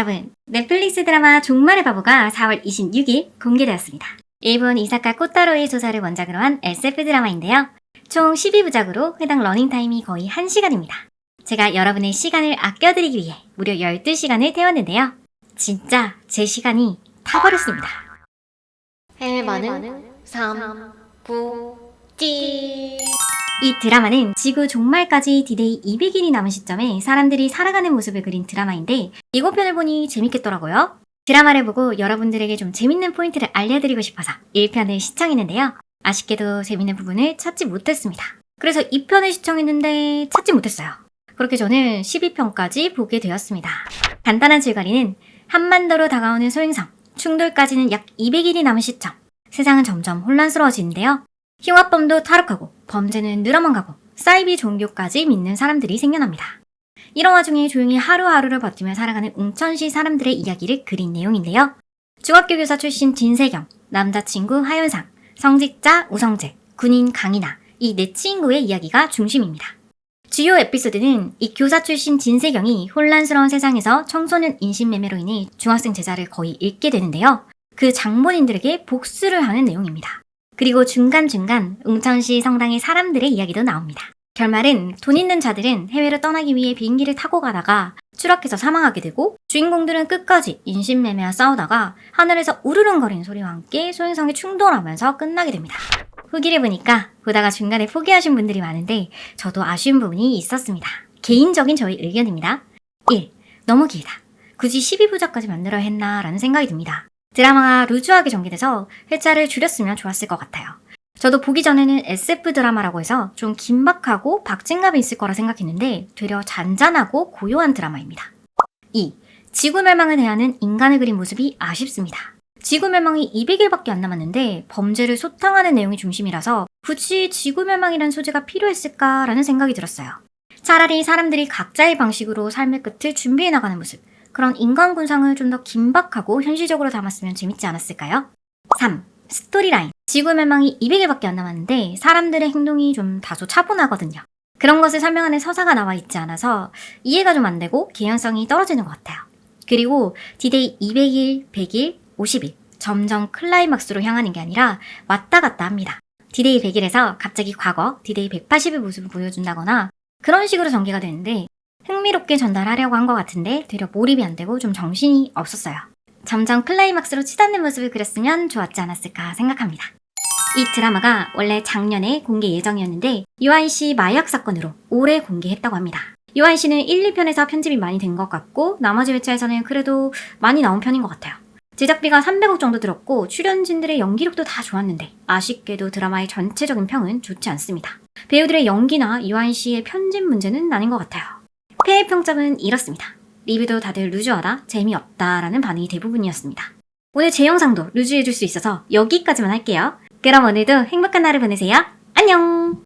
여러분, 넷플릭스 드라마 종말의 바보가 4월 26일 공개되었습니다. 일본 이사카 코타로의 소설을 원작으로 한 SF 드라마인데요. 총 12부작으로 해당 러닝타임이 거의 1시간입니다. 제가 여러분의 시간을 아껴드리기 위해 무려 12시간을 태웠는데요. 진짜 제 시간이 타버렸습니다. 해마는 3, 9, 찌. 이 드라마는 지구 종말까지 디데이 200일이 남은 시점에 사람들이 살아가는 모습을 그린 드라마인데 예고편을 보니 재밌겠더라고요. 드라마를 보고 여러분들에게 좀 재밌는 포인트를 알려드리고 싶어서 1편을 시청했는데요. 아쉽게도 재밌는 부분을 찾지 못했습니다. 그래서 2편을 시청했는데 찾지 못했어요. 그렇게 저는 12편까지 보게 되었습니다. 간단한 줄거리는 한반도로 다가오는 소행성, 충돌까지는 약 200일이 남은 시점. 세상은 점점 혼란스러워지는데요. 흉악범도 타락하고 범죄는 늘어만 가고 사이비 종교까지 믿는 사람들이 생겨납니다. 이런 와중에 조용히 하루하루를 버티며 살아가는 웅천시 사람들의 이야기를 그린 내용인데요. 중학교 교사 출신 진세경, 남자친구 하윤상, 성직자 우성재, 군인 강인하 이 네 친구의 이야기가 중심입니다. 주요 에피소드는 이 교사 출신 진세경이 혼란스러운 세상에서 청소년 인신매매로 인해 중학생 제자를 거의 잃게 되는데요. 그 장본인들에게 복수를 하는 내용입니다. 그리고 중간중간 웅천시 성당의 사람들의 이야기도 나옵니다. 결말은 돈 있는 자들은 해외로 떠나기 위해 비행기를 타고 가다가 추락해서 사망하게 되고 주인공들은 끝까지 인신매매와 싸우다가 하늘에서 우르릉거리는 소리와 함께 소행성에 충돌하면서 끝나게 됩니다. 후기를 보니까 보다가 중간에 포기하신 분들이 많은데 저도 아쉬운 부분이 있었습니다. 개인적인 저의 의견입니다. 1. 너무 길다. 굳이 12부작까지 만들어야 했나 라는 생각이 듭니다. 드라마가 루즈하게 전개돼서 회차를 줄였으면 좋았을 것 같아요. 저도 보기 전에는 SF 드라마라고 해서 좀 긴박하고 박진감이 있을 거라 생각했는데 되려 잔잔하고 고요한 드라마입니다. 2. 지구 멸망을 대하는 인간을 그린 모습이 아쉽습니다. 지구 멸망이 200일밖에 안 남았는데 범죄를 소탕하는 내용이 중심이라서 굳이 지구 멸망이라는 소재가 필요했을까라는 생각이 들었어요. 차라리 사람들이 각자의 방식으로 삶의 끝을 준비해 나가는 모습, 그런 인간 군상을 좀 더 긴박하고 현실적으로 담았으면 재밌지 않았을까요? 3. 스토리라인. 지구 멸망이 200일밖에 안 남았는데 사람들의 행동이 좀 다소 차분하거든요. 그런 것을 설명하는 서사가 나와 있지 않아서 이해가 좀 안 되고 개연성이 떨어지는 것 같아요. 그리고 디데이 200일, 100일, 50일 점점 클라이막스로 향하는 게 아니라 왔다 갔다 합니다. 디데이 100일에서 갑자기 과거 디데이 180일 모습을 보여준다거나 그런 식으로 전개가 되는데 흥미롭게 전달하려고 한 것 같은데 되려 몰입이 안 되고 좀 정신이 없었어요. 점점 클라이막스로 치닫는 모습을 그렸으면 좋았지 않았을까 생각합니다. 이 드라마가 원래 작년에 공개 예정이었는데 유아인씨 마약 사건으로 올해 공개했다고 합니다. 유아인씨는 1, 2편에서 편집이 많이 된 것 같고 나머지 회차에서는 그래도 많이 나온 편인 것 같아요. 제작비가 300억 정도 들었고 출연진들의 연기력도 다 좋았는데 아쉽게도 드라마의 전체적인 평은 좋지 않습니다. 배우들의 연기나 유아인씨의 편집 문제는 아닌 것 같아요. 폐해 평점은 이렇습니다. 리뷰도 다들 루즈하다, 재미없다 라는 반응이 대부분이었습니다. 오늘 제 영상도 루즈해줄 수 있어서 여기까지만 할게요. 그럼 오늘도 행복한 하루 보내세요. 안녕!